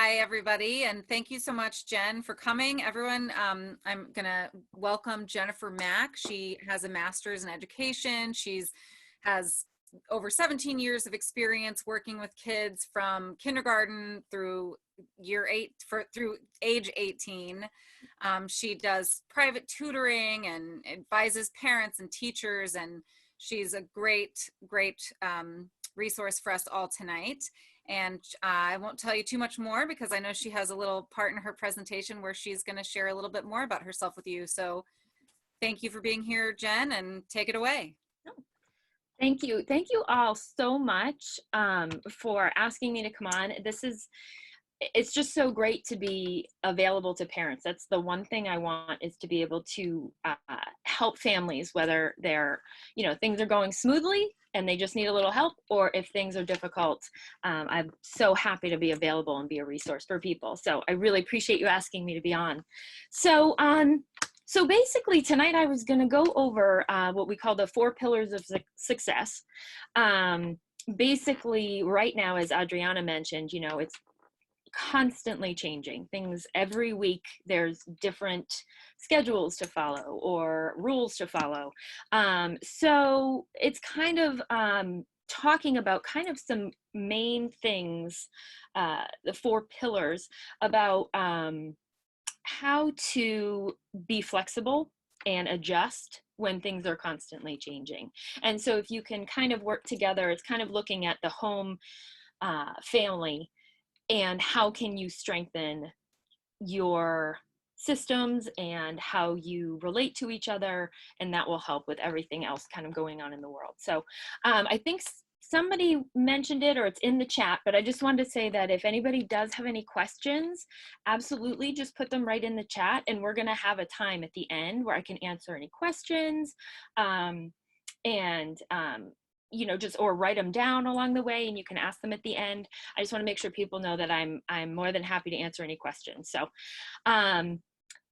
Hi, everybody, and thank you so much, Jen, for coming. Everyone, I'm gonna welcome Jennifer Mack. She has a master's in education. Has over 17 years of experience working with kids from kindergarten through through age 18. She does private tutoring and advises parents and teachers, and she's a great resource for us all tonight. And I won't tell you too much more because I know she has a little part in her presentation where she's going to share a little bit more about herself with you. So thank you for being here, Jen, and take it away. Thank you. Thank you all so much for asking me to come on. It's just so great to be available to parents. That's the one thing I want, is to be able to help families, whether things are going smoothly and they just need a little help, or if things are difficult. I'm so happy to be available and be a resource for people. So I really appreciate you asking me to be on. So basically tonight I was going to go over what we call the 4 pillars of success. Basically right now, as Adriana mentioned, it's constantly changing things. Every week there's different schedules to follow or rules to follow. So it's kind of talking about kind of some main things, the 4 pillars about how to be flexible and adjust when things are constantly changing. And so if you can kind of work together, it's kind of looking at the home, family, and how can you strengthen your systems and how you relate to each other, and that will help with everything else kind of going on in the world. So I think somebody mentioned it, or it's in the chat, but I just wanted to say that if anybody does have any questions, absolutely just put them right in the chat, and we're going to have a time at the end where I can answer any questions, or write them down along the way, and you can ask them at the end. I just want to make sure people know that I'm more than happy to answer any questions. So,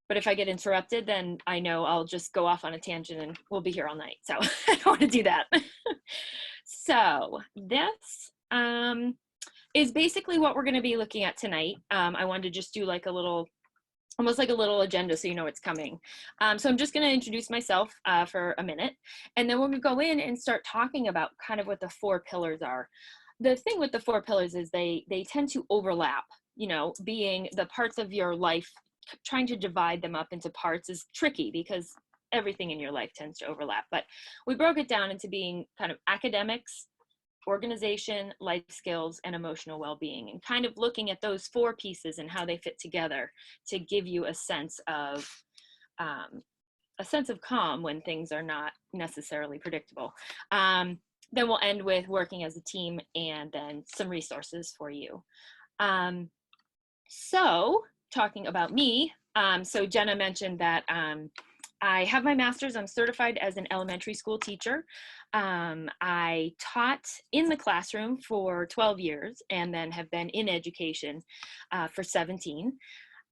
but if I get interrupted, then I know I'll just go off on a tangent and we'll be here all night. So I don't want to do that. So this is basically what we're going to be looking at tonight. I wanted to just do like almost like a little agenda so you know it's coming. So I'm just going to introduce myself for a minute, and then we're going to go in and start talking about kind of what the 4 pillars are. The thing with the 4 pillars is they tend to overlap. Being the parts of your life, trying to divide them up into parts is tricky because everything in your life tends to overlap. But we broke it down into being kind of academics, organization, life skills, and emotional well-being, and kind of looking at those 4 pieces and how they fit together to give you a sense of calm when things are not necessarily predictable. Then we'll end with working as a team, and then some resources for you. So talking about me, so Jenna mentioned that I have my master's. I'm certified as an elementary school teacher. I taught in the classroom for 12 years and then have been in education for 17.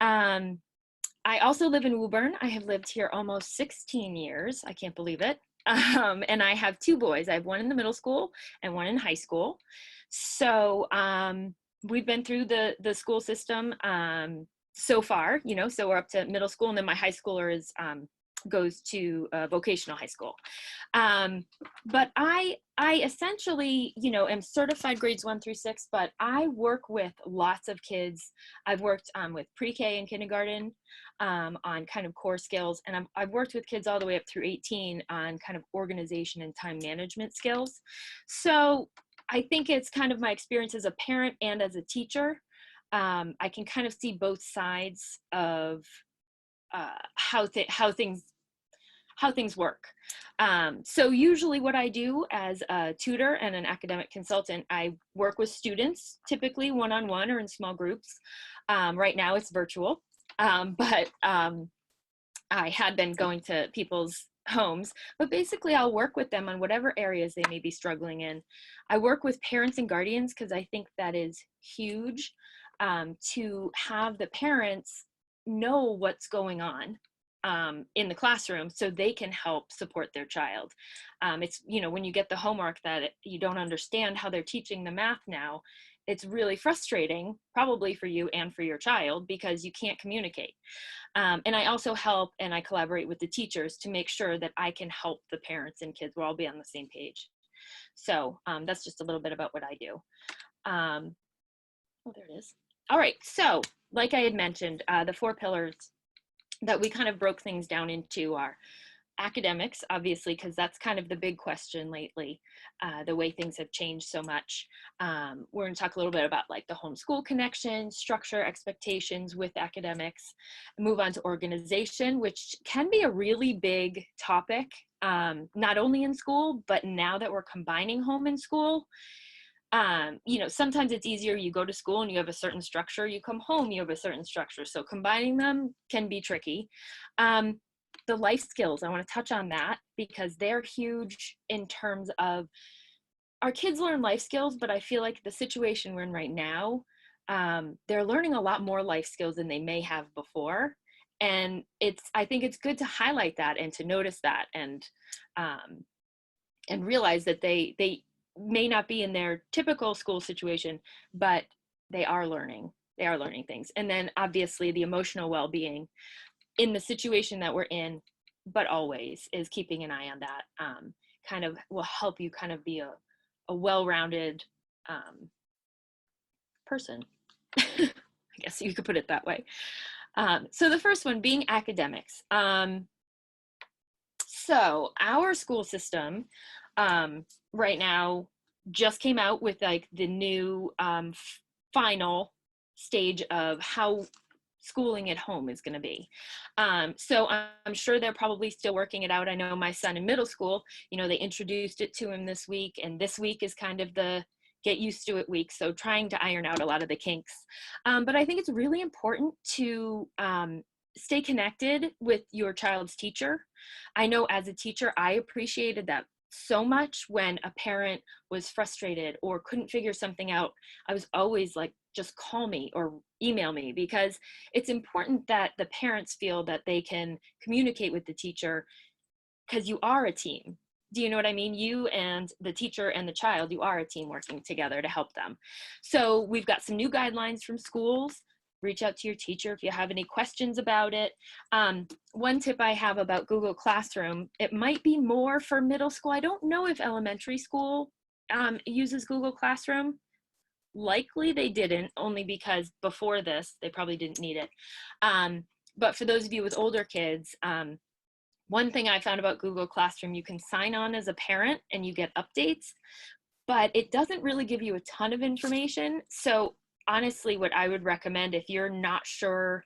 I also live in Woburn. I have lived here almost 16 years. I can't believe it. And I have 2 boys. I have one in the middle school and one in high school. So we've been through the school system so far, so we're up to middle school, and then my high schooler goes to vocational high school. But I essentially, am certified grades 1 through 6, but I work with lots of kids. I've worked with pre-K and kindergarten on kind of core skills, and I've worked with kids all the way up through 18 on kind of organization and time management skills. So I think it's kind of my experience as a parent and as a teacher. I can kind of see both sides of how things work. So usually what I do as a tutor and an academic consultant, I work with students, typically one-on-one or in small groups. Right now it's virtual, but I had been going to people's homes, but basically I'll work with them on whatever areas they may be struggling in. I work with parents and guardians because I think that is huge, to have the parents know what's going on in the classroom so they can help support their child. It's, when you get the homework that you don't understand how they're teaching the math now, it's really frustrating, probably for you and for your child, because you can't communicate. And I also help and I collaborate with the teachers to make sure that I can help the parents and kids. We'll all be on the same page. So that's just a little bit about what I do. Oh, there it is. All right. So like I had mentioned, the 4 pillars that we kind of broke things down into are academics, obviously, because that's kind of the big question lately, the way things have changed so much. We're going to talk a little bit about like the homeschool connection, structure, expectations with academics, move on to organization, which can be a really big topic, not only in school, but now that we're combining home and school. Sometimes it's easier. You go to school and you have a certain structure, you come home, you have a certain structure. So combining them can be tricky. The life skills, I want to touch on that because they're huge in terms of our kids learn life skills, but I feel like the situation we're in right now, they're learning a lot more life skills than they may have before. And I think it's good to highlight that and to notice that and realize that they may not be in their typical school situation, but they are learning things. And then obviously the emotional well-being in the situation that we're in, but always is keeping an eye on that, kind of will help you kind of be a well-rounded person. I guess you could put it that way. So the first one being academics. So our school system right now just came out with like the new final stage of how schooling at home is going to be. So I'm sure they're probably still working it out. I know my son in middle school, they introduced it to him this week, and this week is kind of the get used to it week. So trying to iron out a lot of the kinks. But I think it's really important to stay connected with your child's teacher. I know as a teacher, I appreciated that so much when a parent was frustrated or couldn't figure something out. I was always like, just call me or email me, because it's important that the parents feel that they can communicate with the teacher, because you are a team. Do you know what I mean? You and the teacher and the child, you are a team working together to help them. So we've got some new guidelines from schools. Reach out to your teacher if you have any questions about it. One tip I have about Google Classroom, it might be more for middle school. I don't know if elementary school uses Google Classroom. Likely they didn't, only because before this, they probably didn't need it. But for those of you with older kids, one thing I found about Google Classroom, you can sign on as a parent and you get updates, but it doesn't really give you a ton of information. So honestly, what I would recommend if you're not sure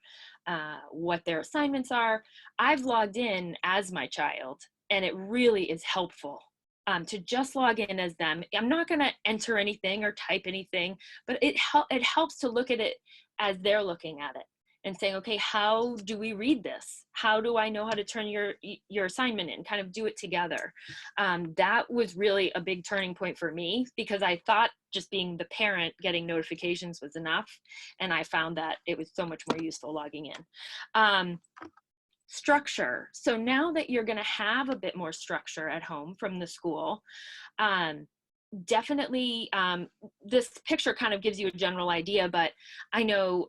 what their assignments are, I've logged in as my child, and it really is helpful to just log in as them. I'm not going to enter anything or type anything, but it helps to look at it as they're looking at it and saying, okay, how do we read this? How do I know how to turn your assignment in? Kind of do it together. That was really a big turning point for me, because I thought just being the parent getting notifications was enough. And I found that it was so much more useful logging in. Structure. So now that you're going to have a bit more structure at home from the school, definitely this picture kind of gives you a general idea, but I know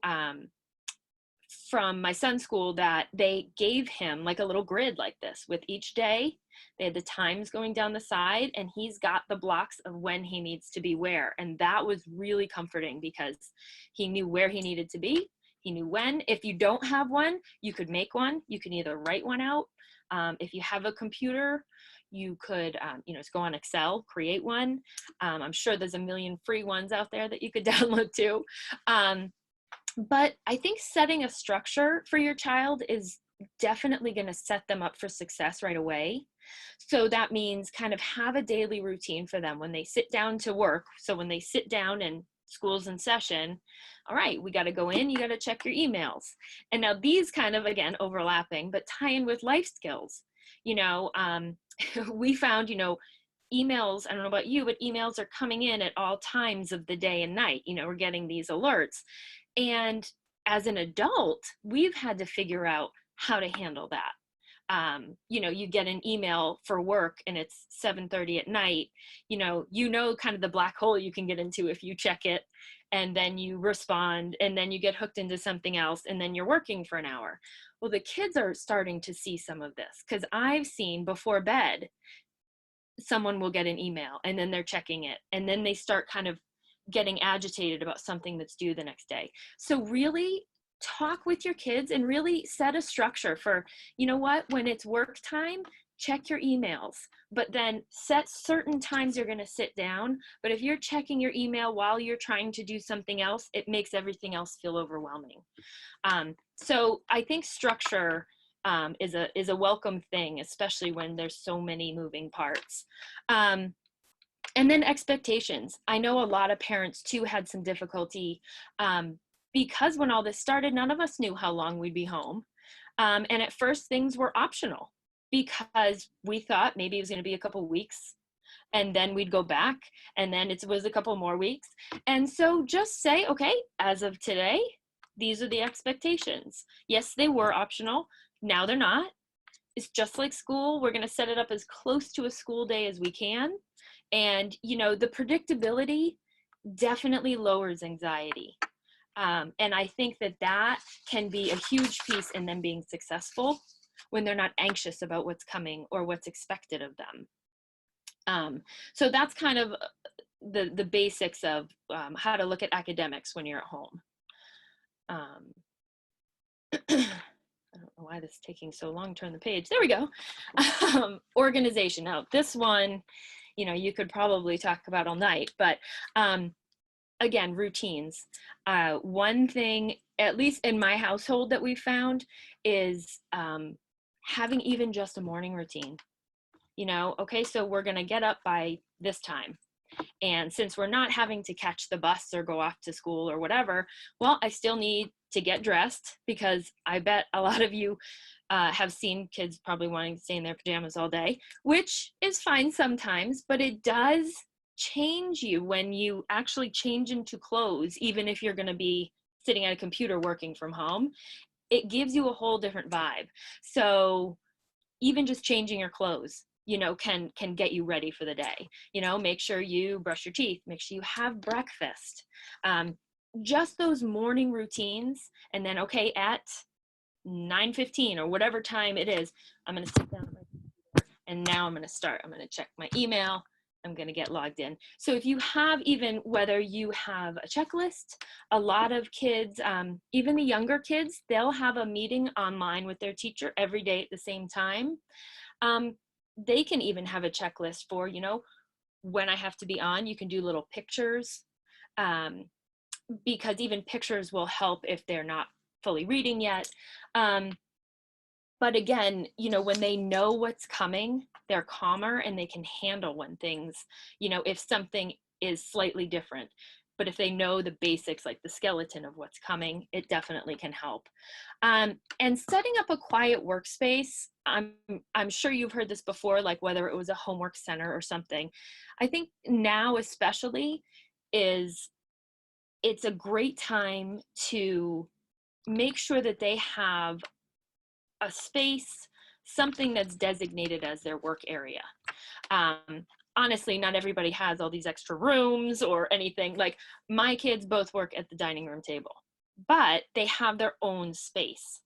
from my son's school that they gave him like a little grid like this with each day. They had the times going down the side, and he's got the blocks of when he needs to be where. And that was really comforting because he knew where he needed to be. He knew when. If you don't have one, you could make one. You can either write one out. If you have a computer, you could, just go on Excel, create one. I'm sure there's a million free ones out there that you could download too. But I think setting a structure for your child is definitely going to set them up for success right away. So that means kind of have a daily routine for them when they sit down to work. So when they sit down and school's in session, all right, we got to go in, you got to check your emails. And now these kind of, again, overlapping, but tie in with life skills. We found, emails, I don't know about you, but emails are coming in at all times of the day and night. We're getting these alerts. And as an adult, we've had to figure out how to handle that. You get an email for work and it's 7:30 at night, kind of the black hole you can get into if you check it. and then you respond, and then you get hooked into something else, and then you're working for an hour. Well, the kids are starting to see some of this, because I've seen before bed, someone will get an email and then they're checking it, and then they start kind of getting agitated about something that's due the next day. So really talk with your kids and really set a structure for, you know what, when it's work time, check your emails, but then set certain times you're going to sit down. But if you're checking your email while you're trying to do something else, it makes everything else feel overwhelming. So I think structure is a welcome thing, especially when there's so many moving parts. And then expectations. I know a lot of parents too had some difficulty because when all this started, none of us knew how long we'd be home. And at first things were optional because we thought maybe it was going to be a couple weeks, and then we'd go back, and then it was a couple more weeks. And so just say, okay, as of today, these are the expectations. Yes, they were optional. Now they're not. It's just like school. We're going to set it up as close to a school day as we can. And, you know, the predictability definitely lowers anxiety. And I think that that can be a huge piece in them being successful when they're not anxious about what's coming or what's expected of them. So that's kind of the basics of how to look at academics when you're at home. I don't know why this is taking so long. Turn the page. There we go. Organization. Now, this one, you know, you could probably talk about all night, but again, routines. One thing, at least in my household, that we found is having even just a morning routine. You know, okay, so we're going to get up by this time. And since we're not having to catch the bus or go off to school or whatever, well, I still need to get dressed, because I bet a lot of you have seen kids probably wanting to stay in their pajamas all day, which is fine sometimes, but it does change you when you actually change into clothes, even if you're going to be sitting at a computer working from home. It gives you a whole different vibe. So even just changing your clothes, you know, can get you ready for the day. You know, make sure you brush your teeth, make sure you have breakfast. Just those morning routines. And then, okay, at 9:15 or whatever time it is, I'm going to sit down at my computer, and now I'm going to start. I'm going to check my email. I'm going to get logged in. So if you have, even whether you have a checklist, a lot of kids, even the younger kids, they'll have a meeting online with their teacher every day at the same time. They can even have a checklist for, you know, when I have to be on. You can do little pictures, because even pictures will help if they're not fully reading yet. But again, you know, when they know what's coming, they're calmer and they can handle when things, you know, if something is slightly different. But if they know the basics, like the skeleton of what's coming, it definitely can help. And setting up a quiet workspace, I'm sure you've heard this before, like whether it was a homework center or something. I think now especially it's a great time to make sure that they have a space, something that's designated as their work area. Honestly, not everybody has all these extra rooms or anything. Like my kids both work at the dining room table, but they have their own space.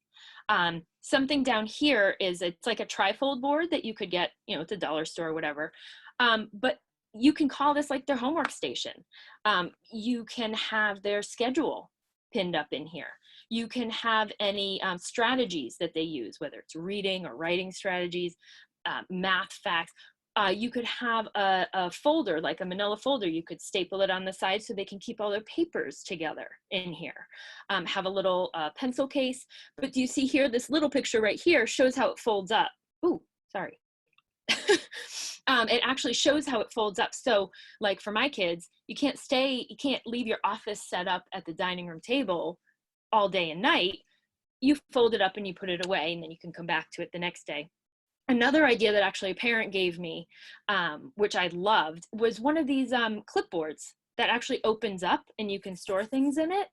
Something down here is, it's like a trifold board that you could get, you know, at the dollar store or whatever. But you can call this like their homework station. You can have their schedule pinned up in here. You can have any strategies that they use, whether it's reading or writing strategies, math facts. You could have a folder, like a manila folder. You could staple it on the side so they can keep all their papers together in here. Have a little pencil case. But do you see here, this little picture right here shows how it folds up. Ooh, sorry. It actually shows how it folds up. So like for my kids, you can't leave your office set up at the dining room table all day and night. You fold it up and you put it away, and then you can come back to it the next day. Another idea that actually a parent gave me, which I loved, was one of these clipboards that actually opens up and you can store things in it.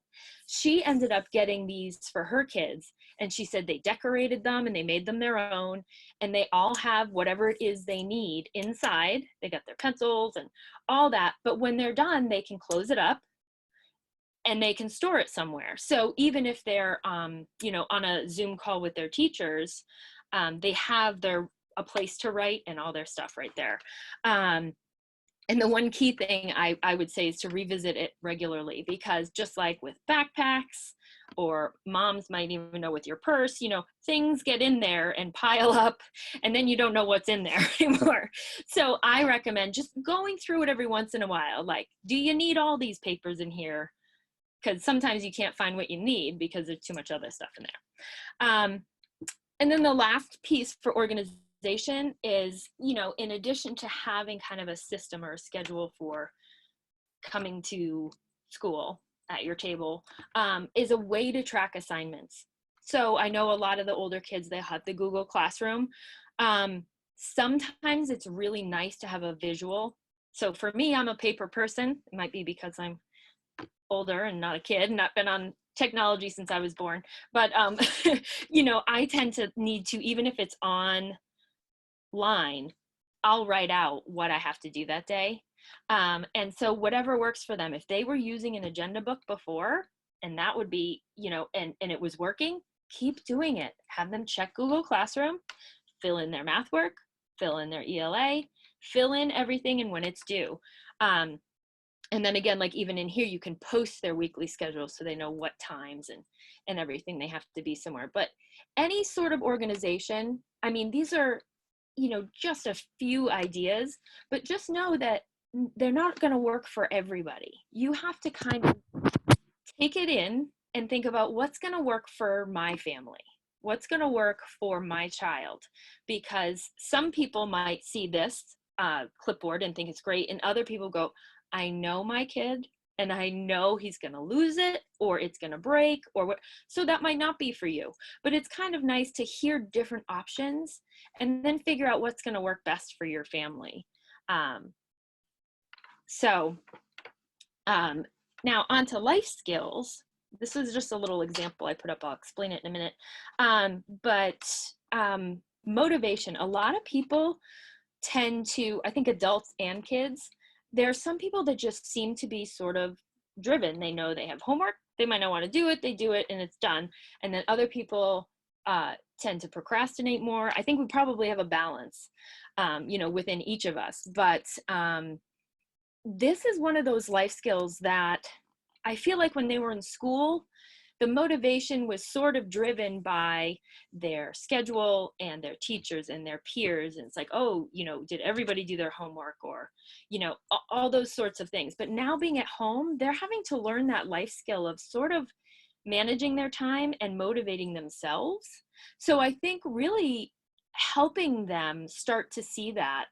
She ended up getting these for her kids, and she said they decorated them and they made them their own, and they all have whatever it is they need inside. They got their pencils and all that, but when they're done, they can close it up, and they can store it somewhere. So even if they're, you know, on a Zoom call with their teachers, they have a place to write and all their stuff right there. And the one key thing I would say is to revisit it regularly, because just like with backpacks, or moms might even know with your purse, you know, things get in there and pile up, and then you don't know what's in there anymore. So I recommend just going through it every once in a while. Like, do you need all these papers in here? Because sometimes you can't find what you need because there's too much other stuff in there. And then the last piece for organization is, you know, in addition to having kind of a system or a schedule for coming to school at your table, is a way to track assignments. So I know a lot of the older kids, they have the Google Classroom. Sometimes it's really nice to have a visual. So for me, I'm a paper person. It might be because I'm older and not a kid, not been on technology since I was born, but you know, I tend to need to, even if it's online, I'll write out what I have to do that day. And so whatever works for them. If they were using an agenda book before, and that would be, you know, and it was working, keep doing it. Have them check Google Classroom, fill in their math work, fill in their ELA, fill in everything and when it's due. And then again, like even in here, you can post their weekly schedule so they know what times and everything they have to be somewhere. But any sort of organization, I mean, these are, you know, just a few ideas, but just know that they're not going to work for everybody. You have to kind of take it in and think about what's going to work for my family. What's going to work for my child? Because some people might see this clipboard and think it's great, and other people go, I know my kid and I know he's going to lose it or it's going to break or what. So that might not be for you, but it's kind of nice to hear different options and then figure out what's going to work best for your family. Now onto life skills. This was just a little example I put up. I'll explain it in a minute. Motivation. A lot of people tend to, I think adults and kids, there are some people that just seem to be sort of driven. They know they have homework, they might not want to do it, they do it and it's done. And then other people tend to procrastinate more. I think we probably have a balance, you know, within each of us. But this is one of those life skills that I feel like when they were in school, the motivation was sort of driven by their schedule and their teachers and their peers. And it's like, oh, you know, did everybody do their homework, or, you know, all those sorts of things. But now being at home, they're having to learn that life skill of sort of managing their time and motivating themselves. So I think really helping them start to see that,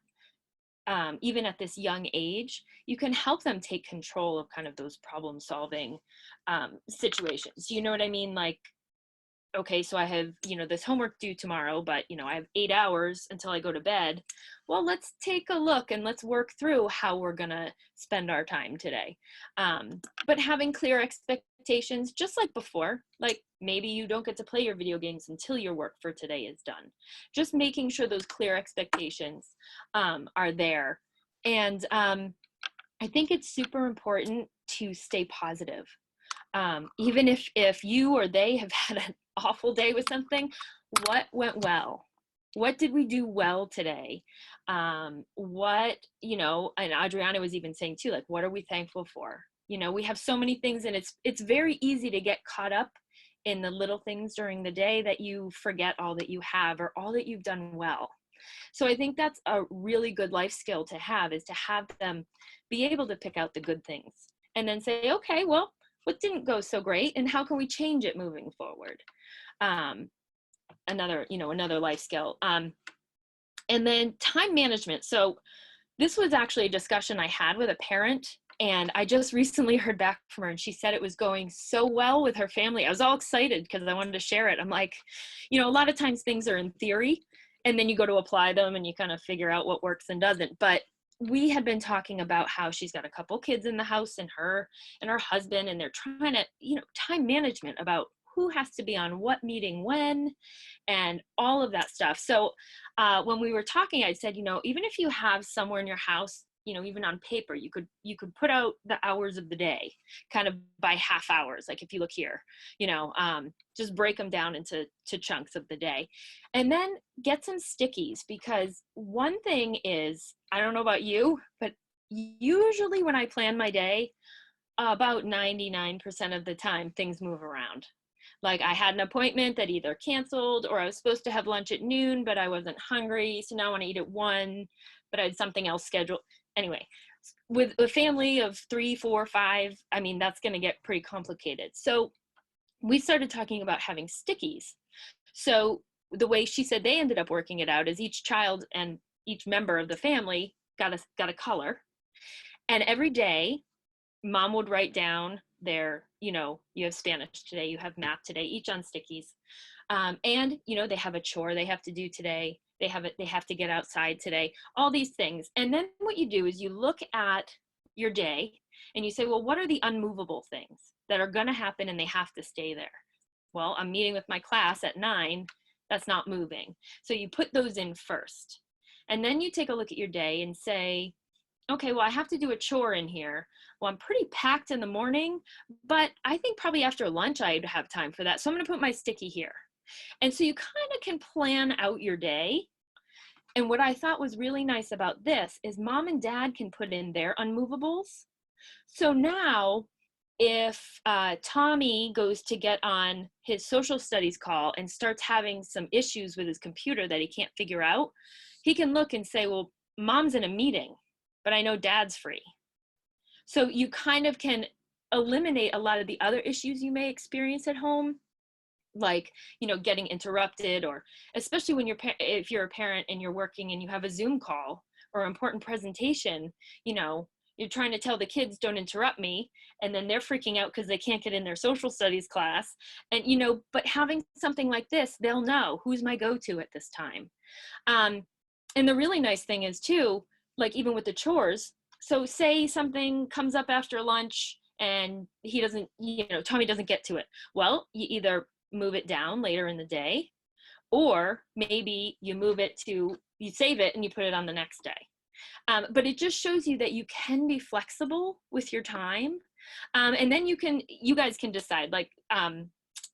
even at this young age, you can help them take control of kind of those problem solving situations. You know what I mean? Like, okay, so I have, you know, this homework due tomorrow, but, you know, I have 8 hours until I go to bed. Well, let's take a look and let's work through how we're going to spend our time today. But having clear expectations, just like before, like maybe you don't get to play your video games until your work for today is done. Just making sure those clear expectations are there. And I think it's super important to stay positive. Even if you or they have had an awful day with something, what went well? What did we do well today? What, you know, and Adriana was even saying too, like, what are we thankful for? You know, we have so many things, and it's very easy to get caught up in the little things during the day that you forget all that you have or all that you've done well. So I think that's a really good life skill to have, is to have them be able to pick out the good things and then say, okay, well, what didn't go so great and how can we change it moving forward? Another life skill. And then time management. So this was actually a discussion I had with a parent, and I just recently heard back from her, and she said it was going so well with her family. I was all excited because I wanted to share it. I'm like, you know, a lot of times things are in theory and then you go to apply them and you kind of figure out what works and doesn't. But we had been talking about how she's got a couple kids in the house, and her husband, and they're trying to, you know, time management about who has to be on what meeting when and all of that stuff. So when we were talking, I said, you know, even if you have somewhere in your house, even on paper, you could put out the hours of the day kind of by half hours. Like if you look here, just break them down into chunks of the day, and then get some stickies, because one thing is, I don't know about you, but usually when I plan my day, about 99% of the time things move around. Like I had an appointment that either canceled, or I was supposed to have lunch at noon, but I wasn't hungry, so now I want to eat at 1, but I had something else scheduled. Anyway, with a family of 3, 4, 5, I mean, that's going to get pretty complicated. So we started talking about having stickies. So the way she said they ended up working it out is each child and each member of the family got a color. And every day, mom would write down their, you have Spanish today, you have math today, each on stickies. And, they have a chore they have to do today. They have to get outside today, all these things. And then what you do is you look at your day and you say, well, what are the unmovable things that are going to happen and they have to stay there? Well, I'm meeting with my class at 9. That's not moving. So you put those in first. And then you take a look at your day and say, okay, well, I have to do a chore in here. Well, I'm pretty packed in the morning, but I think probably after lunch I'd have time for that. So I'm going to put my sticky here. And so you kind of can plan out your day. And what I thought was really nice about this is mom and dad can put in their unmovables. So now if Tommy goes to get on his social studies call and starts having some issues with his computer that he can't figure out, he can look and say, well, mom's in a meeting, but I know dad's free. So you kind of can eliminate a lot of the other issues you may experience at home, like, getting interrupted, or especially when if you're a parent and you're working and you have a Zoom call or important presentation, you're trying to tell the kids, don't interrupt me. And then they're freaking out because they can't get in their social studies class. And, but having something like this, they'll know who's my go-to at this time. And the really nice thing is too, like even with the chores, so say something comes up after lunch and he doesn't, Tommy doesn't get to it. Well, you either move it down later in the day, or maybe you save it and you put it on the next day. But it just shows you that you can be flexible with your time. And then you guys can decide, like,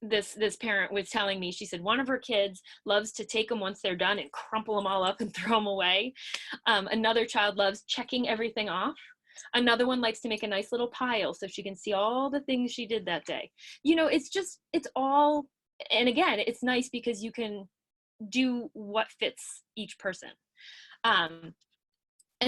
this parent was telling me, she said one of her kids loves to take them once they're done and crumple them all up and throw them away. Another child loves checking everything off. Another one likes to make a nice little pile so she can see all the things she did that day. It's all, and again, it's nice because you can do what fits each person. And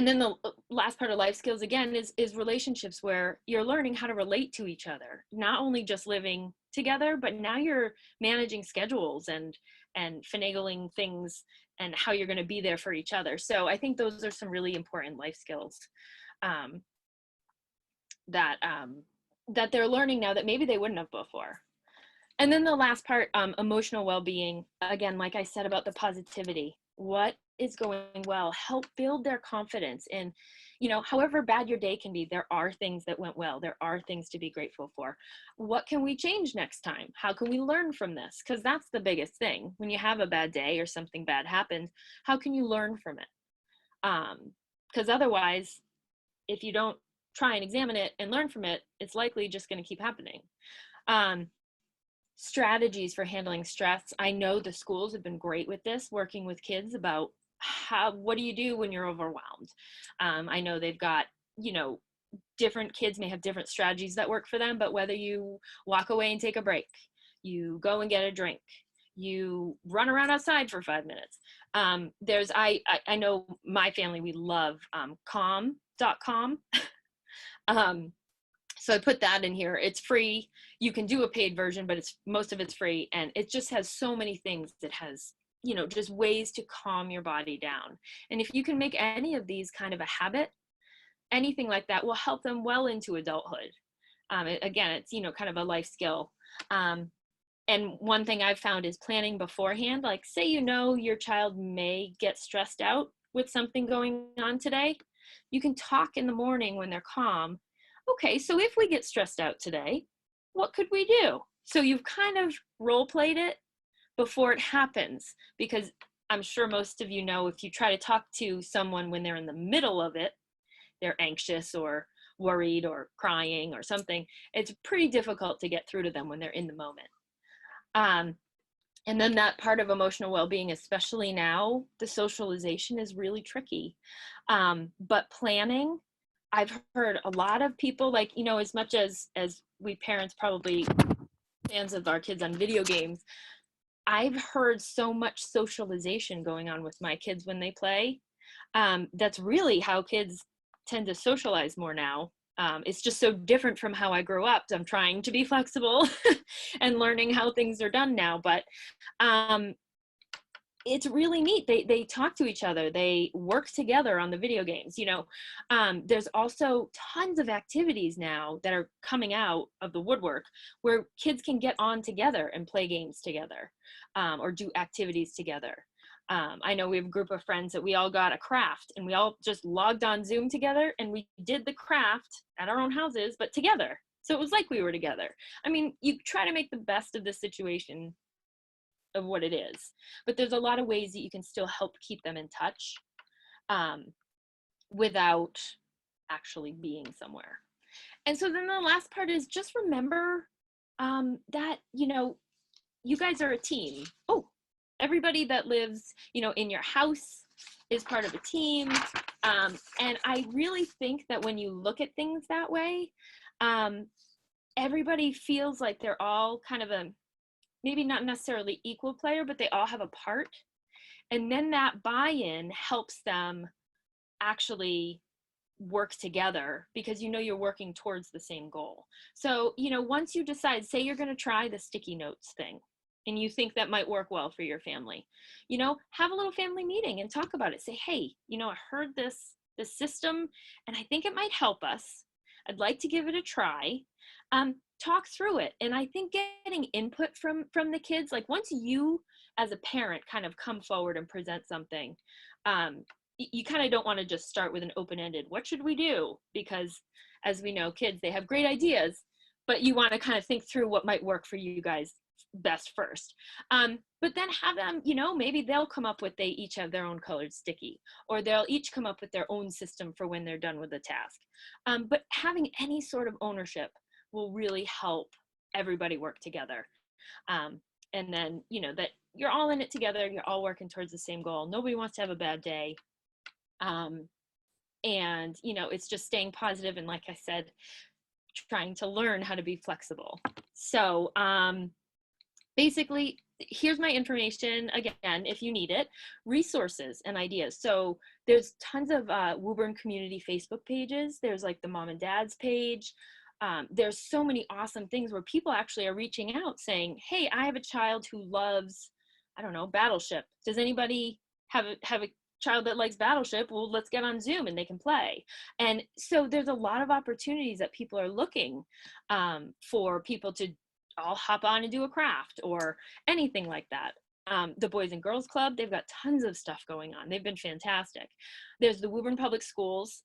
then the last part of life skills, again, is relationships, where you're learning how to relate to each other, not only just living together, but now you're managing schedules and finagling things and how you're going to be there for each other. So I think those are some really important life skills that they're learning now that maybe they wouldn't have before. And then the last part, emotional well-being, again, like I said about the positivity, what is going well, help build their confidence in, however bad your day can be, there are things that went well. There are things to be grateful for. What can we change next time? How can we learn from this? Because that's the biggest thing. When you have a bad day or something bad happens, how can you learn from it? Because otherwise, if you don't try and examine it and learn from it, it's likely just going to keep happening. Strategies for handling stress. I know the schools have been great with this, working with kids about what do you do when you're overwhelmed. I know they've got, different kids may have different strategies that work for them, but whether you walk away and take a break, you go and get a drink, you run around outside for 5 minutes. I know my family, we love calm.com. So I put that in here. It's free. You can do a paid version, but most of it's free. And it just has so many things. It has, just ways to calm your body down. And if you can make any of these kind of a habit, anything like that will help them well into adulthood. Again, it's, kind of a life skill. And one thing I've found is planning beforehand. Like, say, your child may get stressed out with something going on today. You can talk in the morning when they're calm. Okay, so if we get stressed out today, what could we do? So you've kind of role played it before it happens, because I'm sure most of you know, if you try to talk to someone when they're in the middle of it, they're anxious or worried or crying or something, it's pretty difficult to get through to them when they're in the moment. And then that part of emotional well-being, especially now, the socialization is really tricky. But planning, I've heard a lot of people, like, you know, as much as we parents probably fans of our kids on video games, I've heard so much socialization going on with my kids when they play. That's really how kids tend to socialize more now. It's just so different from how I grew up. I'm trying to be flexible and learning how things are done now, but it's really neat. They talk to each other. They work together on the video games. You know, there's also tons of activities now that are coming out of the woodwork where kids can get on together and play games together, or do activities together. I know we have a group of friends that we all got a craft, and we all just logged on Zoom together and we did the craft at our own houses, but together. So it was like we were together. I mean, you try to make the best of the situation of what it is, but there's a lot of ways that you can still help keep them in touch, without actually being somewhere. And so then the last part is just remember that, you know, you guys are a team. Oh, everybody that lives, you know, in your house is part of a team. And I really think that when you look at things that way, everybody feels like they're all kind of a, maybe not necessarily equal player, but they all have a part. And then that buy-in helps them actually work together, because you know you're working towards the same goal. So, you know, once you decide, say you're going to try the sticky notes thing, and you think that might work well for your family, you know, have a little family meeting and talk about it. Say, hey, you know, I heard this system and I think it might help us. I'd like to give it a try. Talk through it. And I think getting input from the kids, like once you as a parent kind of come forward and present something, you kind of don't want to just start with an open-ended, what should we do? Because as we know, kids, they have great ideas, but you want to kind of think through what might work for you guys best first. But then have them, you know, maybe they'll come up with, they each have their own colored sticky, or they'll each come up with their own system for when they're done with the task. But having any sort of ownership will really help everybody work together. And then, you know, that you're all in it together, you're all working towards the same goal. Nobody wants to have a bad day. And, you know, it's just staying positive and, like I said, trying to learn how to be flexible. So basically, here's my information again, if you need it, resources and ideas. So there's tons of Woburn community Facebook pages. There's like the mom and dad's page. There's so many awesome things where people actually are reaching out saying, hey, I have a child who loves, I don't know, Battleship. Does anybody have a child that likes Battleship? Well, let's get on Zoom and they can play. And so there's a lot of opportunities that people are looking for people to all hop on and do a craft or anything like that. The Boys and Girls Club, they've got tons of stuff going on. They've been fantastic. There's the Woburn Public Schools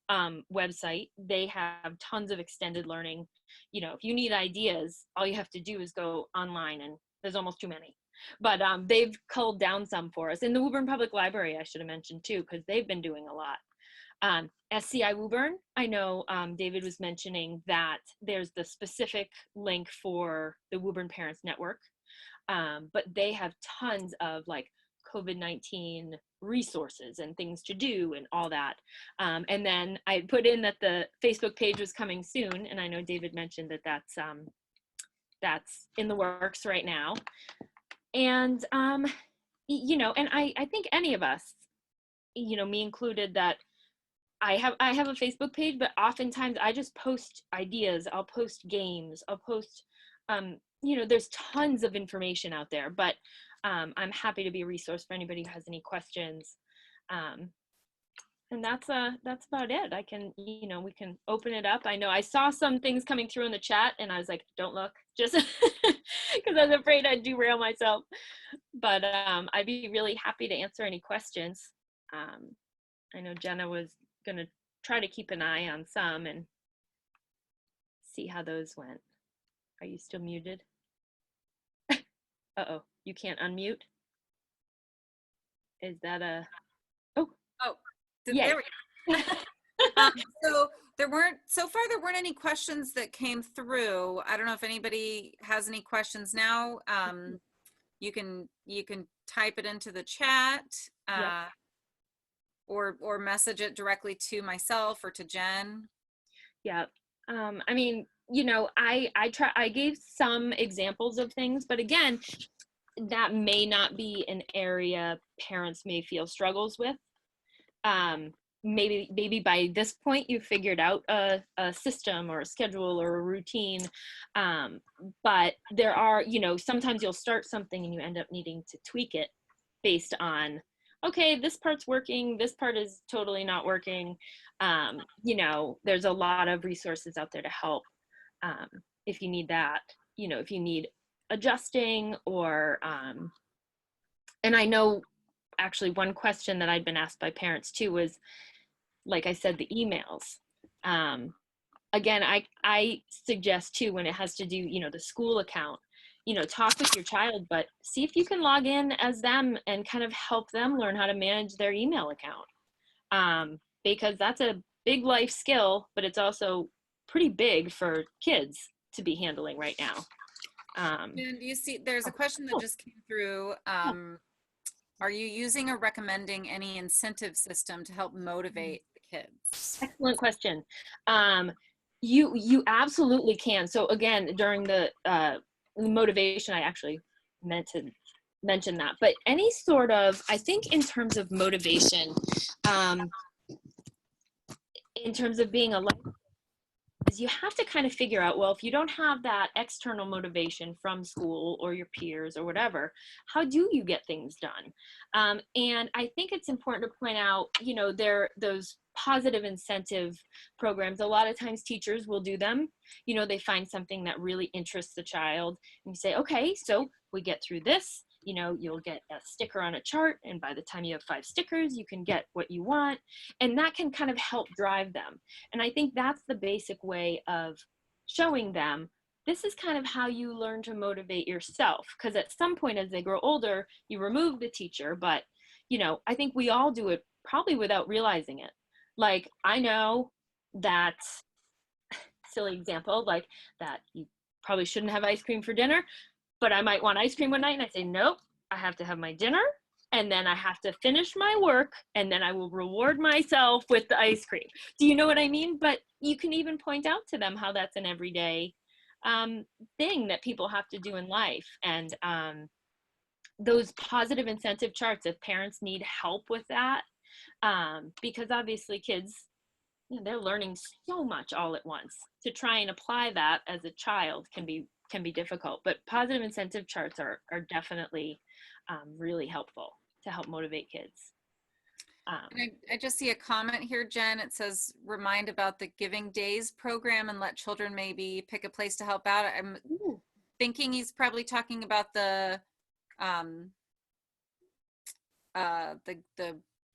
website. They have tons of extended learning. You know, if you need ideas, all you have to do is go online, and there's almost too many. But they've culled down some for us. In the Woburn Public Library, I should have mentioned too, because they've been doing a lot. SCI Woburn, I know David was mentioning that there's the specific link for the Woburn Parents Network, but they have tons of like COVID-19 resources and things to do and all that. And then I put in that the Facebook page was coming soon, and I know David mentioned that that's in the works right now. And you know, and I think any of us, you know, me included, that I have a Facebook page, but oftentimes I just post ideas. I'll post games. I'll post, you know, there's tons of information out there, but I'm happy to be a resource for anybody who has any questions. And that's about it. I can, you know, we can open it up. I know I saw some things coming through in the chat and I was like, don't look, just because I was afraid I'd derail myself. But I'd be really happy to answer any questions. I know Jenna was going to try to keep an eye on some and see how those went. Are you still muted? Uh-oh, you can't unmute? Is that a, oh. Oh, Yay. there we go. So so far there weren't any questions that came through. I don't know if anybody has any questions now. You can type it into the chat, Yep. or message it directly to myself or to Jen. Yeah. I mean, I gave some examples of things, but again, that may not be an area parents may feel struggles with. Maybe by this point you figured out a system or a schedule or a routine. But there are, sometimes you'll start something and you end up needing to tweak it based on, okay, this part's working, this part is totally not working. There's a lot of resources out there to help, if you need that, if you need adjusting or, and I know actually one question that I'd been asked by parents too was, like I said, the emails. Again, I suggest too, when it has to do, the school account, talk with your child, but see if you can log in as them and kind of help them learn how to manage their email account. Because that's a big life skill, but it's also pretty big for kids to be handling right now. And you see, there's a question that just came through. Are you using or recommending any incentive system to help motivate the kids? Excellent question. You absolutely can. So again, during the motivation, I actually meant to mention that. But any sort of, I think in terms of motivation, in terms of being a life, is you have to kind of figure out, well, if you don't have that external motivation from school or your peers or whatever, how do you get things done? And I think it's important to point out, those positive incentive programs. A lot of times teachers will do them. They find something that really interests the child and you say, okay, so we get through this, you'll get a sticker on a chart, and by the time you have 5 stickers, you can get what you want, and that can kind of help drive them. And I think that's the basic way of showing them this is kind of how you learn to motivate yourself, because at some point as they grow older, you remove the teacher, but I think we all do it probably without realizing it. Like, I know that, silly example, like that you probably shouldn't have ice cream for dinner, but I might want ice cream one night and I say, nope, I have to have my dinner and then I have to finish my work and then I will reward myself with the ice cream. Do you know what I mean? But you can even point out to them how that's an everyday thing that people have to do in life. And those positive incentive charts, if parents need help with that, because obviously kids, they're learning so much all at once. To try and apply that as a child can be difficult, but positive incentive charts are definitely really helpful to help motivate kids. I just see a comment here, Jen. It says, remind about the Giving Days program and let children maybe pick a place to help out. I'm thinking he's probably talking about the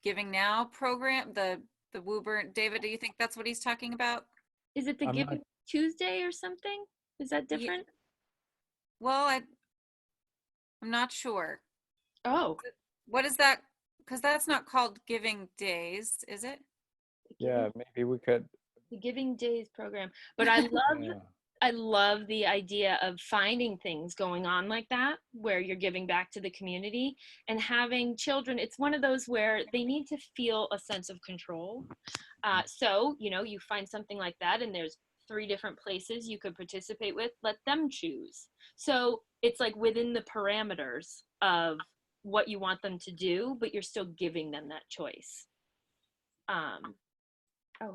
Giving Now program, the Woburn. David, do you think that's what he's talking about? Is it the Giving Tuesday or something? Is that different? Well, I'm not sure. Oh. What is that? Because that's not called Giving Days, is it? Yeah, maybe we could. The Giving Days program. But I love I love the idea of finding things going on like that, where you're giving back to the community and having children. It's one of those where they need to feel a sense of control. So, you find something like that and there's 3 different places you could participate with, let them choose. So it's like within the parameters of what you want them to do, but you're still giving them that choice.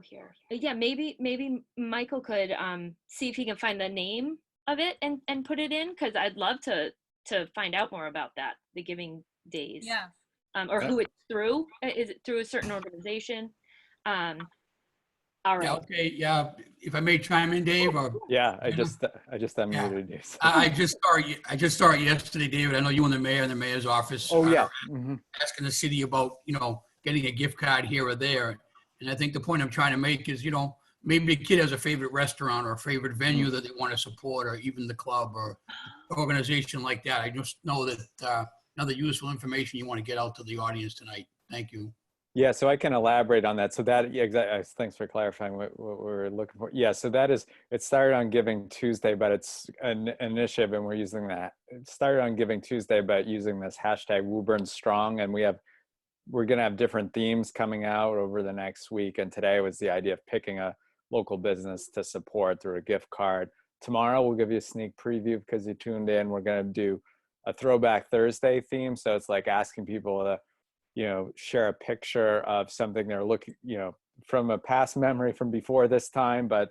Here. Yeah, maybe Michael could see if he can find the name of it and put it in, because I'd love to find out more about that, the Giving Days. Yeah. Or who it's through. Is it through a certain organization? All right. Yeah, okay, yeah, if I may chime in, Dave, or Yeah, I just unmuted you. So. I just saw it yesterday, David. I know you and the mayor and the mayor's office Oh yeah. are asking the city about, getting a gift card here or there. And I think the point I'm trying to make is, maybe a kid has a favorite restaurant or a favorite venue that they want to support, or even the club or organization like that. I just know that another useful information you want to get out to the audience tonight. Thank you. Yeah, so I can elaborate on that. So that, yeah, exactly. Thanks for clarifying what we're looking for. Yeah, so that is, it started on Giving Tuesday, but it's an initiative, and we're using that. It started on Giving Tuesday, but using this hashtag Woburn Strong, and we're going to have different themes coming out over the next week. And today was the idea of picking a local business to support through a gift card. Tomorrow we'll give you a sneak preview because you tuned in. We're going to do a Throwback Thursday theme, so it's like asking people to, share a picture of something they're looking, from a past memory from before this time, but,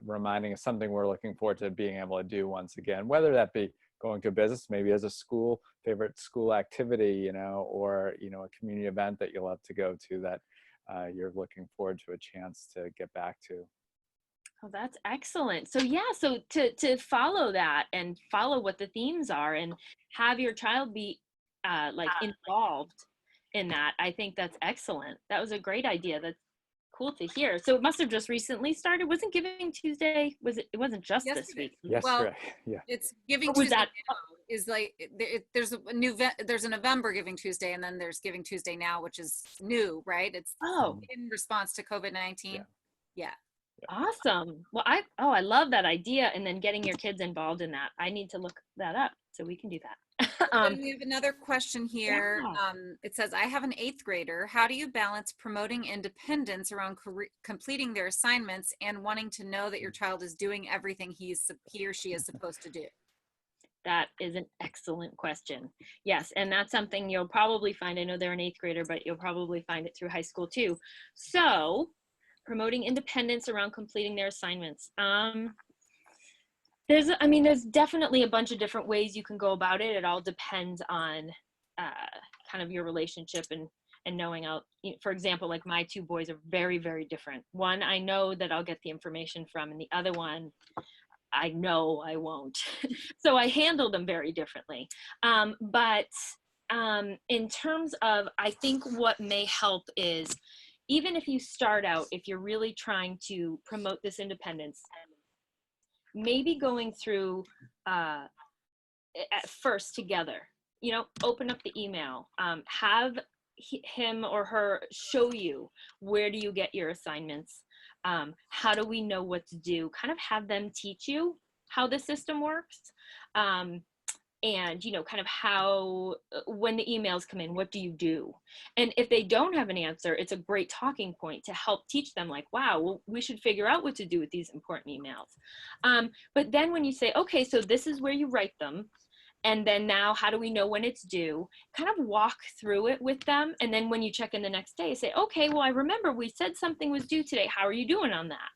reminding us something we're looking forward to being able to do once again, whether that be going to a business, maybe as a school, favorite school activity, or, a community event that you'll love to go to that you're looking forward to a chance to get back to. Oh, that's excellent. So yeah, so to follow that and follow what the themes are and have your child be like involved in that, I think that's excellent. That was a great idea. That's cool to hear. So it must have just recently started. Wasn't Giving Tuesday? Was it? It wasn't just this Yesterday. week. Yesterday, yeah. It's Giving Or was Tuesday that? now is like there's a November Giving Tuesday, and then there's Giving Tuesday now, which is new, right? It's Oh, in response to COVID-19. Yeah. awesome. Well, I love that idea, and then getting your kids involved in that. I need to look that up so we can do that. Then we have another question here. Yeah. It says, I have an 8th grader. How do you balance promoting independence around completing their assignments and wanting to know that your child is doing everything he or she is supposed to do? That is an excellent question. Yes, and that's something you'll probably find. I know they're an 8th grader, but you'll probably find it through high school too. So, promoting independence around completing their assignments. There's definitely a bunch of different ways you can go about it. It all depends on kind of your relationship and knowing out. For example, like my 2 boys are very, very different. One I know that I'll get the information from, and the other one I know I won't. So I handle them very differently. But in terms of, I think what may help is, even if you start out, if you're really trying to promote this independence, maybe going through at first together, open up the email, have him or her show you, where do you get your assignments, how do we know what to do, kind of have them teach you how the system works, and kind of how, when the emails come in, what do you do? And if they don't have an answer, it's a great talking point to help teach them, like, wow, well, we should figure out what to do with these important emails. But then when you say, okay, so this is where you write them, and then now how do we know when it's due, kind of walk through it with them. And then when you check in the next day, say, okay, well, I remember we said something was due today, how are you doing on that?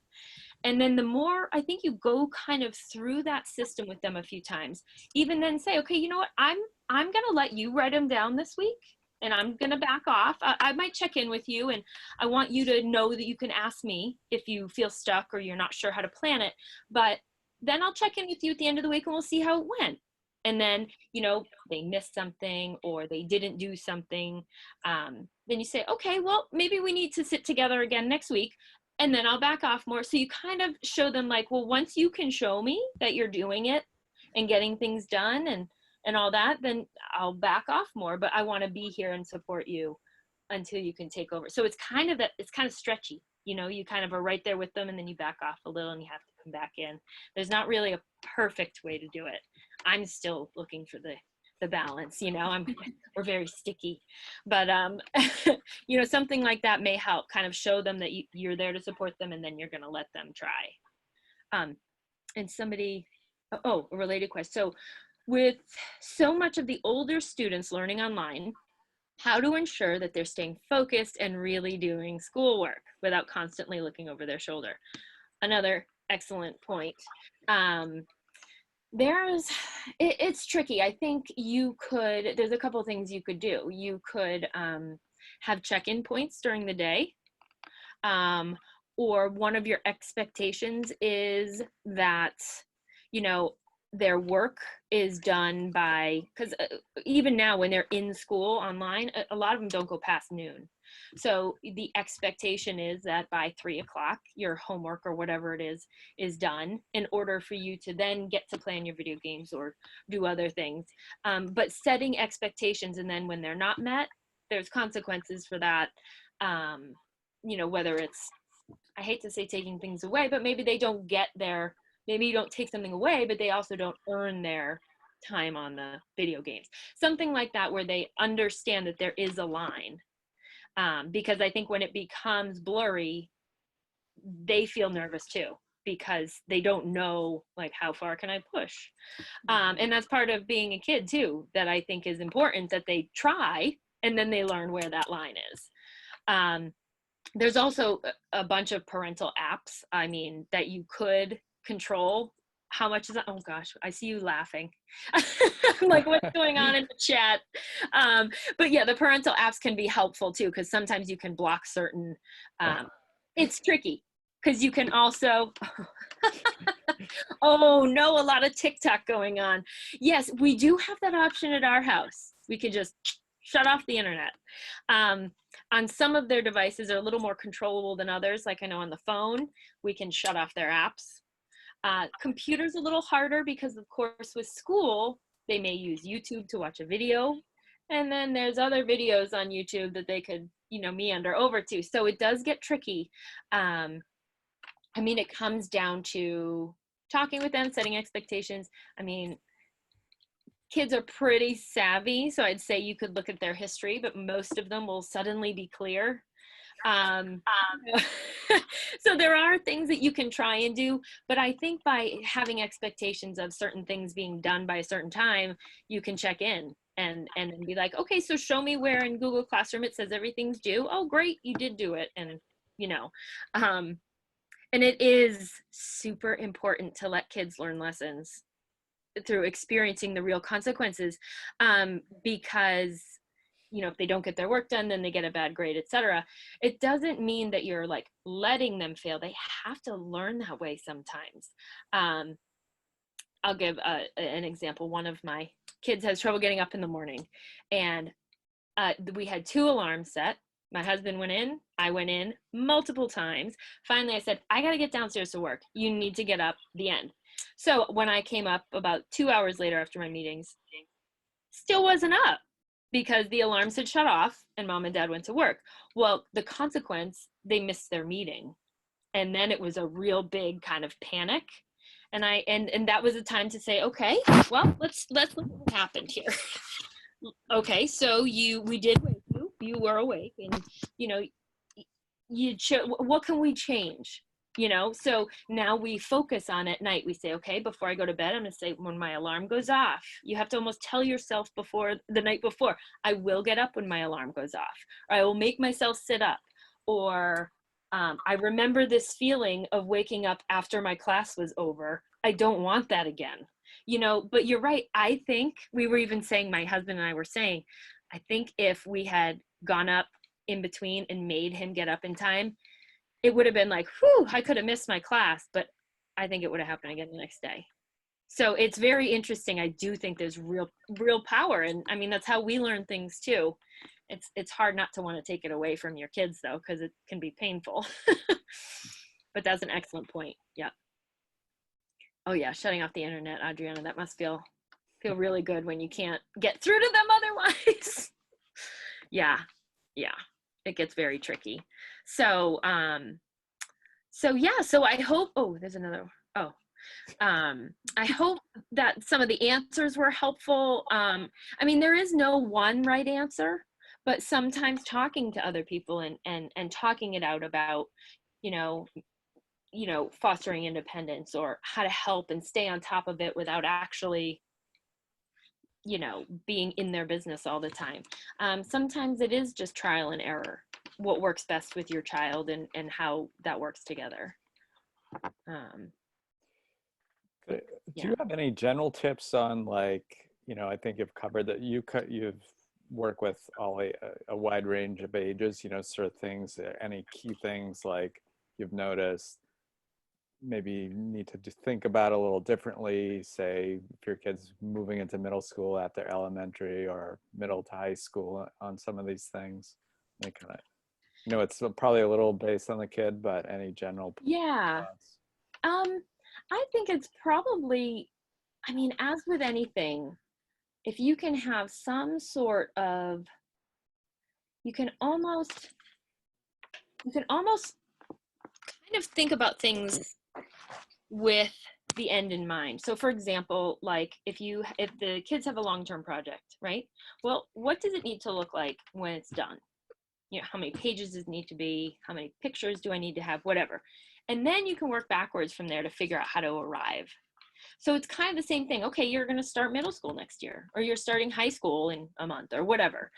And then the more I think you go kind of through that system with them a few times, even then say, okay, you know what, I'm going to let you write them down this week, and I'm going to back off. I might check in with you, and I want you to know that you can ask me if you feel stuck or you're not sure how to plan it. But then I'll check in with you at the end of the week, and we'll see how it went. And then, they missed something or they didn't do something. Then you say, okay, well, maybe we need to sit together again next week. And then I'll back off more. So you kind of show them, like, well, once you can show me that you're doing it and getting things done and all that, then I'll back off more. But I want to be here and support you until you can take over. So it's kind of stretchy. You kind of are right there with them, and then you back off a little and you have to come back in. There's not really a perfect way to do it. I'm still looking for the balance, we're very sticky, but something like that may help kind of show them that you're there to support them, and then you're going to let them try. And a related question. So with so much of the older students learning online, how to ensure that they're staying focused and really doing schoolwork without constantly looking over their shoulder? Another excellent point. It's tricky. I think there's a couple of things you could do. You could have check-in points during the day, or one of your expectations is that, their work is done by, because even now when they're in school online, a lot of them don't go past noon. So the expectation is that by 3 o'clock, your homework or whatever it is done, in order for you to then get to play on your video games or do other things. But setting expectations, and then when they're not met, there's consequences for that. You know, whether it's, I hate to say taking things away, but maybe they don't get their, maybe you don't take something away, but they also don't earn their time on the video games. Something like that, where they understand that there is a line. Because I think when it becomes blurry, they feel nervous too, because they don't know, like, how far can I push? And that's part of being a kid too, that I think is important, that they try and then they learn where that line is. There's also a bunch of parental apps, I mean, that you could control how much is that. Oh gosh, I see you laughing. I'm like, what's going on in the chat? But yeah, the parental apps can be helpful too, because sometimes you can block certain, it's tricky because you can also, oh no, a lot of TikTok going on. Yes, we do have that option at our house. We could just shut off the internet. On some of their devices are a little more controllable than others. Like I know on the phone, we can shut off their apps. Computers a little harder because, of course, with school, they may use YouTube to watch a video. And then there's other videos on YouTube that they could, you know, meander over to. So it does get tricky. I mean, it comes down to talking with them, setting expectations. I mean, kids are pretty savvy, so I'd say you could look at their history, but most of them will suddenly be clear. So there are things that you can try and do, but I think by having expectations of certain things being done by a certain time, you can check in and be like, okay, so show me where in Google Classroom it says everything's due. Oh, great, you did do it. And, you know, and it is super important to let kids learn lessons through experiencing the real consequences, because, you know, if they don't get their work done, then they get a bad grade, etc. It doesn't mean that you're like letting them fail. They have to learn that way sometimes. I'll give an example. One of my kids has trouble getting up in the morning, and we had 2 alarms set. My husband went in, I went in multiple times. Finally, I said, I got to get downstairs to work. You need to get up, the end. So when I came up about 2 hours later after my meetings, still wasn't up because the alarms had shut off and mom and dad went to work. Well, the consequence, they missed their meeting. And then it was a real big kind of panic. And and that was a time to say, okay, well, let's look at what happened here. Okay, so we did wake you, you were awake, and you know, what can we change? You know, so now we focus on at night. We say, okay, before I go to bed, I'm going to say, when my alarm goes off, you have to almost tell yourself before the night before, I will get up when my alarm goes off, or I will make myself sit up, or I remember this feeling of waking up after my class was over. I don't want that again. You know, but you're right. I think we were even saying, my husband and I were saying, I think if we had gone up in between and made him get up in time, it would have been like, whew, I could have missed my class, but I think it would have happened again the next day. So it's very interesting. I do think there's real power. And I mean, that's how we learn things too. It's hard not to want to take it away from your kids though, because it can be painful. But that's an excellent point. Yeah. Oh yeah, shutting off the internet, Adriana, that must feel really good when you can't get through to them otherwise. Yeah, it gets very tricky. So yeah, so I hope, oh, there's another, I hope that some of the answers were helpful. I mean, there is no one right answer, but sometimes talking to other people and talking it out about, you know, fostering independence, or how to help and stay on top of it without actually, you know, being in their business all the time. Sometimes it is just trial and error, what works best with your child and how that works together. Do you have any general tips on, like, you know, I think you've covered that you've worked with all a wide range of ages, you know, sort of things, any key things like you've noticed maybe need to think about a little differently, say if your kid's moving into middle school after elementary or middle to high school on some of these things? They kind of, you know, it's probably a little based on the kid, but any general thoughts? I think it's probably, I mean, as with anything, if you can have some sort of you can almost kind of think about things with the end in mind. So for example, like if the kids have a long-term project, right? Well, what does it need to look like when it's done? You know, how many pages does it need to be? How many pictures do I need to have? Whatever. And then you can work backwards from there to figure out how to arrive. So it's kind of the same thing. Okay, you're going to start middle school next year, or you're starting high school in a month or whatever.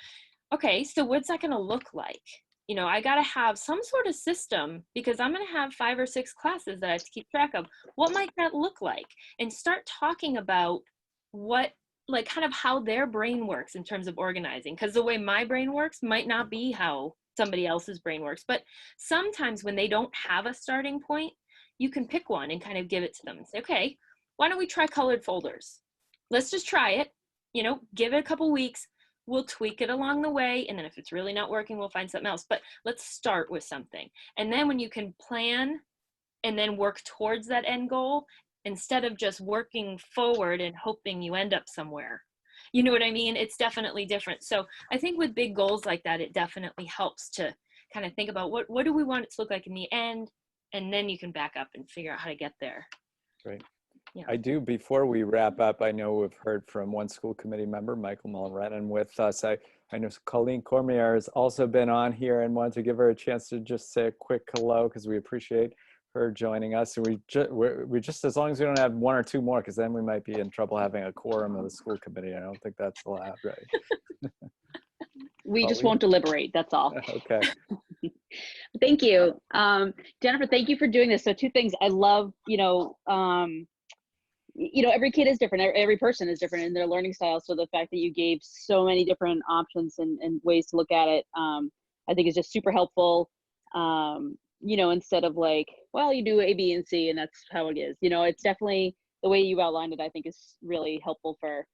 Okay, so what's that going to look like? You know, I got to have some sort of system because I'm going to have 5 or 6 classes that I have to keep track of. What might that look like? And start talking about what, like kind of how their brain works in terms of organizing. Because the way my brain works might not be how somebody else's brain works. But sometimes when they don't have a starting point, you can pick one and kind of give it to them and say, okay, why don't we try colored folders? Let's just try it, you know, give it a couple weeks. We'll tweak it along the way. And then if it's really not working, we'll find something else. But let's start with something. And then when you can plan and then work towards that end goal, instead of just working forward and hoping you end up somewhere. You know what I mean? It's definitely different. So I think with big goals like that, it definitely helps to kind of think about what do we want it to look like in the end? And then you can back up and figure out how to get there. Great. Yeah. I do, before we wrap up, I know we've heard from one school committee member, Michael Mulrennan, with us. I know Colleen Cormier has also been on here and wanted to give her a chance to just say a quick hello because we appreciate her joining us. And we just, as long as we don't have 1 or 2 more, because then we might be in trouble having a quorum of the school committee. I don't think that's allowed, right? We just won't deliberate, that's all. Okay. Thank you. Jennifer, thank you for doing this. So 2 things. I love, every kid is different. Every person is different in their learning style. So the fact that you gave so many different options and ways to look at it, I think is just super helpful. Instead of like, well, you do A, B, and C, and that's how it is. It's definitely the way you outlined it, I think is really helpful for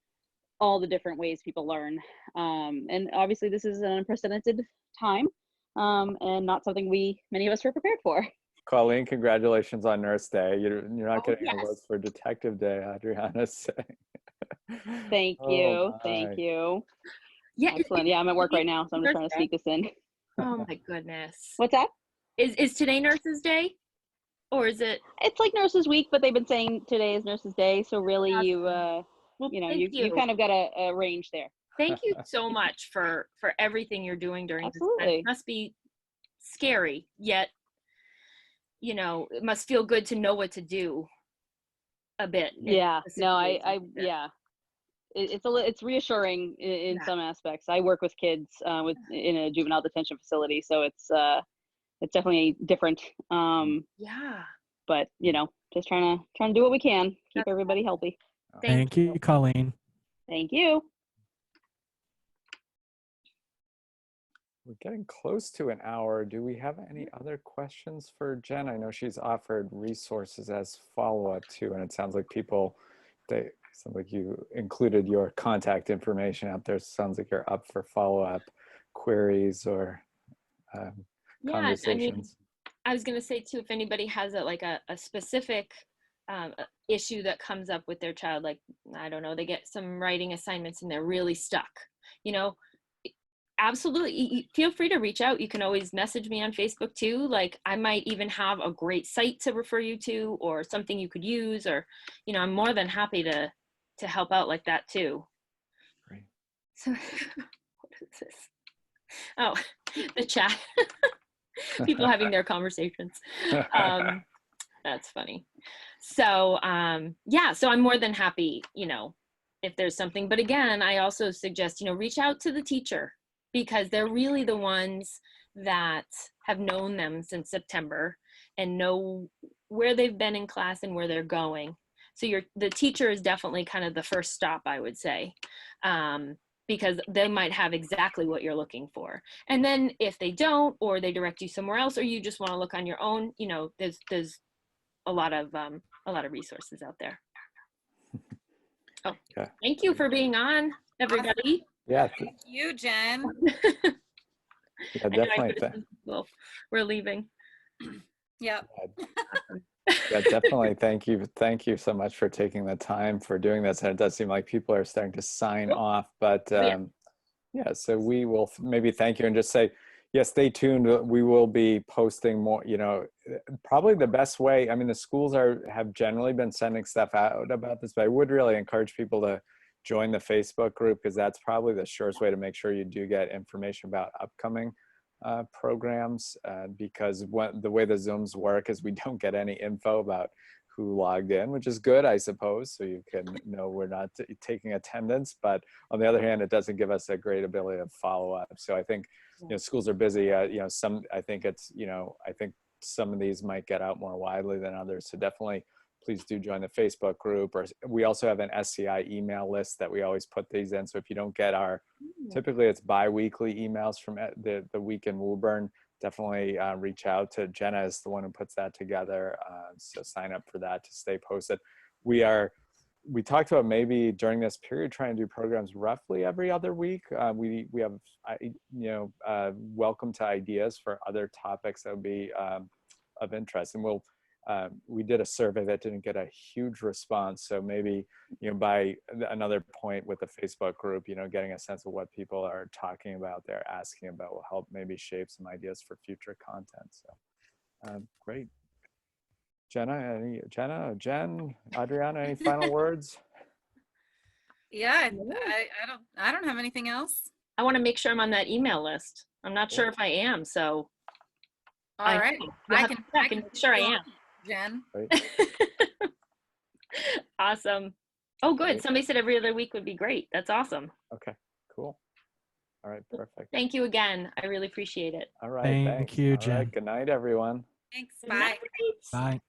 all the different ways people learn. And obviously this is an unprecedented time and not something many of us were prepared for. Colleen, congratulations on Nurse Day. You're not getting yes. awards for Detective Day, Adriana's saying. Thank you. Thank you. Yeah. Excellent. Yeah, I'm at work right now, so I'm just trying to sneak this in. Oh my goodness. What's that? Is today Nurses Day? Or is it? It's like Nurses Week, but they've been saying today is Nurses Day. So really you kind of got a range there. Thank you so much for everything you're doing during Absolutely. this time. It must be scary, yet, it must feel good to know what to do a bit. Yeah, no, it's reassuring in some aspects. I work with kids in a juvenile detention facility, so it's definitely different. Yeah. But just trying to do what we can, keep everybody healthy. Thank you, Colleen. Thank you. We're getting close to an hour. Do we have any other questions for Jen? I know she's offered resources as follow-up too, and it sounds like sounds like you included your contact information out there. Sounds like you're up for follow-up queries or conversations. I was going to say too, if anybody has a specific issue that comes up with their child, like, I don't know, they get some writing assignments and they're really stuck, absolutely feel free to reach out. You can always message me on Facebook too. Like, I might even have a great site to refer you to or something you could use, or, I'm more than happy to help out like that too. Great. So what is this? Oh, the chat. People having their conversations. That's funny. So so I'm more than happy, if there's something. But again, I also suggest, reach out to the teacher, because they're really the ones that have known them since September and know where they've been in class and where they're going. So the teacher is definitely kind of the first stop, I would say, because they might have exactly what you're looking for. And then if they don't, or they direct you somewhere else, or you just want to look on your own, there's a lot of resources out there. Oh, okay. Thank you for being on, everybody. Yeah. Thank you, Jen. Yeah, definitely. Well, we're leaving. Yep. Yeah, definitely. Thank you. Thank you so much for taking the time for doing this. And it does seem like people are starting to sign off, but Yeah, so we will maybe thank you and just say, yeah, stay tuned. We will be posting more, probably the best way. I mean, the schools have generally been sending stuff out about this, but I would really encourage people to join the Facebook group, because that's probably the surest way to make sure you do get information about upcoming programs, because the way the Zooms work is we don't get any info about who logged in, which is good, I suppose, so you can know we're not taking attendance. But on the other hand, it doesn't give us a great ability to follow up. So I think schools are busy. I think some of these might get out more widely than others. So definitely, please do join the Facebook group. Or we also have an SCI email list that we always put these in. So if you don't get our, typically it's bi-weekly emails from the week in Woburn, definitely reach out to Jenna, is the one who puts that together. So sign up for that to stay posted. We talked about maybe during this period trying to do programs roughly every other week. We have welcome to ideas for other topics that would be of interest, and we did a survey that didn't get a huge response. So maybe by another point with the Facebook group, getting a sense of what people are talking about, they're asking about, will help maybe shape some ideas for future content. So great. Jen, Adriana, any final words? Yeah, I don't have anything else. I want to make sure I'm on that email list. I'm not sure if I am, so. All right. I can make sure I am. Jen. Awesome. Oh, good. Great. Somebody said every other week would be great. That's awesome. Okay, cool. All right, perfect. Thank you again. I really appreciate it. All right, Thank thanks. you, All Jen. right, good night, everyone. Thanks. Good Bye. night. Bye.